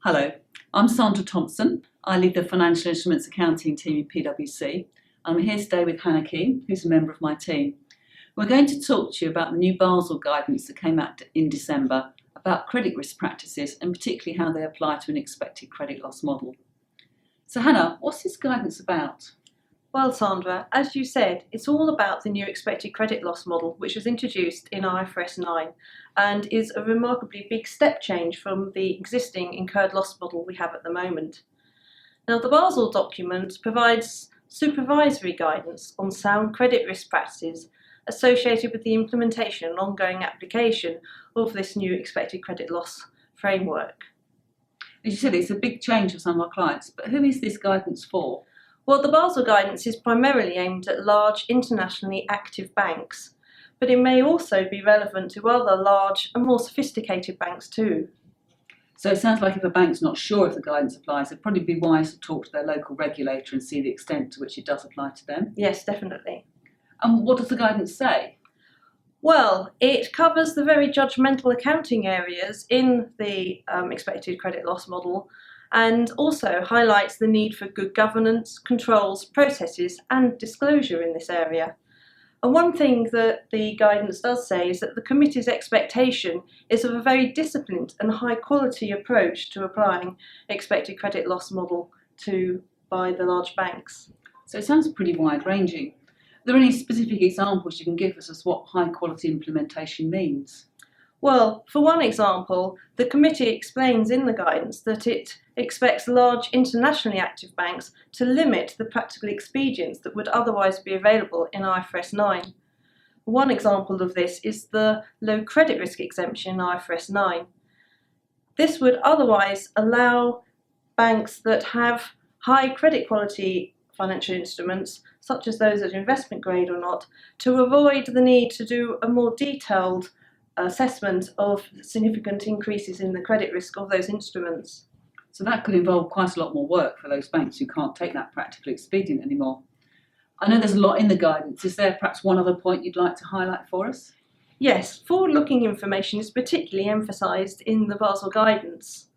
Hello, I'm Sandra Thompson. I lead the Financial Instruments Accounting team in PwC. I'm here today with Hannah King, who's a member of my team. We're going to talk to you about the new Basel guidance that came out in December about credit risk practices and particularly how they apply to an expected credit loss model. So Hannah, what's this guidance about? Well, Sandra, as you said, it's all about the new expected credit loss model, which was introduced in IFRS 9 and is a remarkably big step change from the existing incurred loss model we have at the moment. Now, the Basel document provides supervisory guidance on sound credit risk practices associated with the implementation and ongoing application of this new expected credit loss framework. As you said, it's a big change for some of our clients, but who is this guidance for? Well, the Basel guidance is primarily aimed at large internationally active banks, but it may also be relevant to other large and more sophisticated banks too. So it sounds like if a bank's not sure if the guidance applies, it'd probably be wise to talk to their local regulator and see the extent to which it does apply to them. Yes, definitely. And what does the guidance say? Well, it covers the very judgmental accounting areas in the expected credit loss model, and also highlights the need for good governance, controls, processes and disclosure in this area. And one thing that the guidance does say is that the committee's expectation is of a very disciplined and high quality approach to applying expected credit loss model by the large banks. So it sounds pretty wide ranging. Are there any specific examples you can give us as what high quality implementation means? Well, for one example, the committee explains in the guidance that it expects large internationally active banks to limit the practical expedients that would otherwise be available in IFRS 9. One example of this is the low credit risk exemption in IFRS 9. This would otherwise allow banks that have high credit quality financial instruments, such as those at investment grade or not, to avoid the need to do a more detailed assessment of significant increases in the credit risk of those instruments. So that could involve quite a lot more work for those banks who can't take that practical expedient anymore. I know there's a lot in the guidance. Is there perhaps one other point you'd like to highlight for us? Yes, forward-looking information is particularly emphasised in the Basel guidance.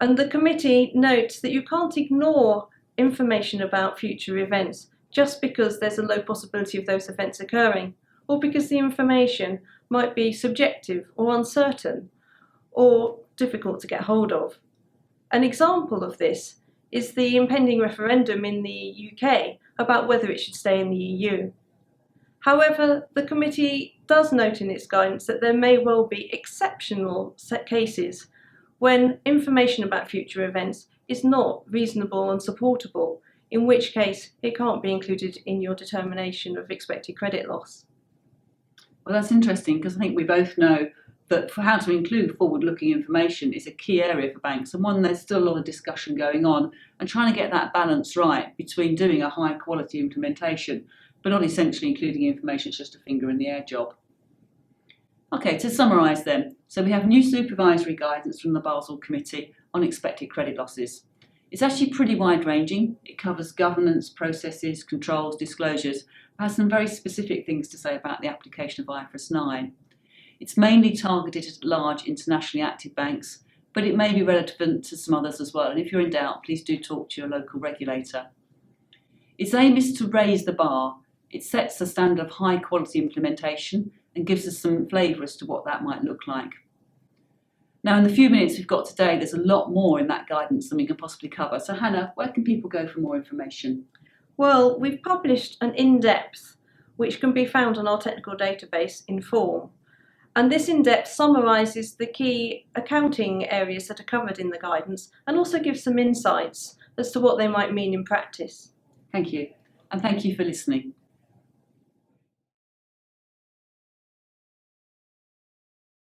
And the committee notes that you can't ignore information about future events just because there's a low possibility of those events occurring, or because the information might be subjective or uncertain or difficult to get hold of. An example of this is the impending referendum in the UK about whether it should stay in the EU. However, the committee does note in its guidance that there may well be exceptional cases when information about future events is not reasonable and supportable, in which case it can't be included in your determination of expected credit loss. Well, that's interesting because I think we both know that for how to include forward-looking information is a key area for banks, and one there's still a lot of discussion going on and trying to get that balance right between doing a high-quality implementation but not essentially including information it's just a finger in the air job. Okay, to summarise then, so we have new supervisory guidance from the Basel Committee on expected credit losses. It's actually pretty wide-ranging. It covers governance, processes, controls, disclosures, but has some very specific things to say about the application of IFRS 9. It's mainly targeted at large internationally active banks, but it may be relevant to some others as well. And if you're in doubt, please do talk to your local regulator. Its aim is to raise the bar. It sets the standard of high-quality implementation and gives us some flavour as to what that might look like. Now, in the few minutes we've got today, there's a lot more in that guidance than we can possibly cover. So, Hannah, where can people go for more information? Well, we've published an in-depth, which can be found on our technical database, Inform. And this in-depth summarises the key accounting areas that are covered in the guidance and also gives some insights as to what they might mean in practice. Thank you. And thank you for listening.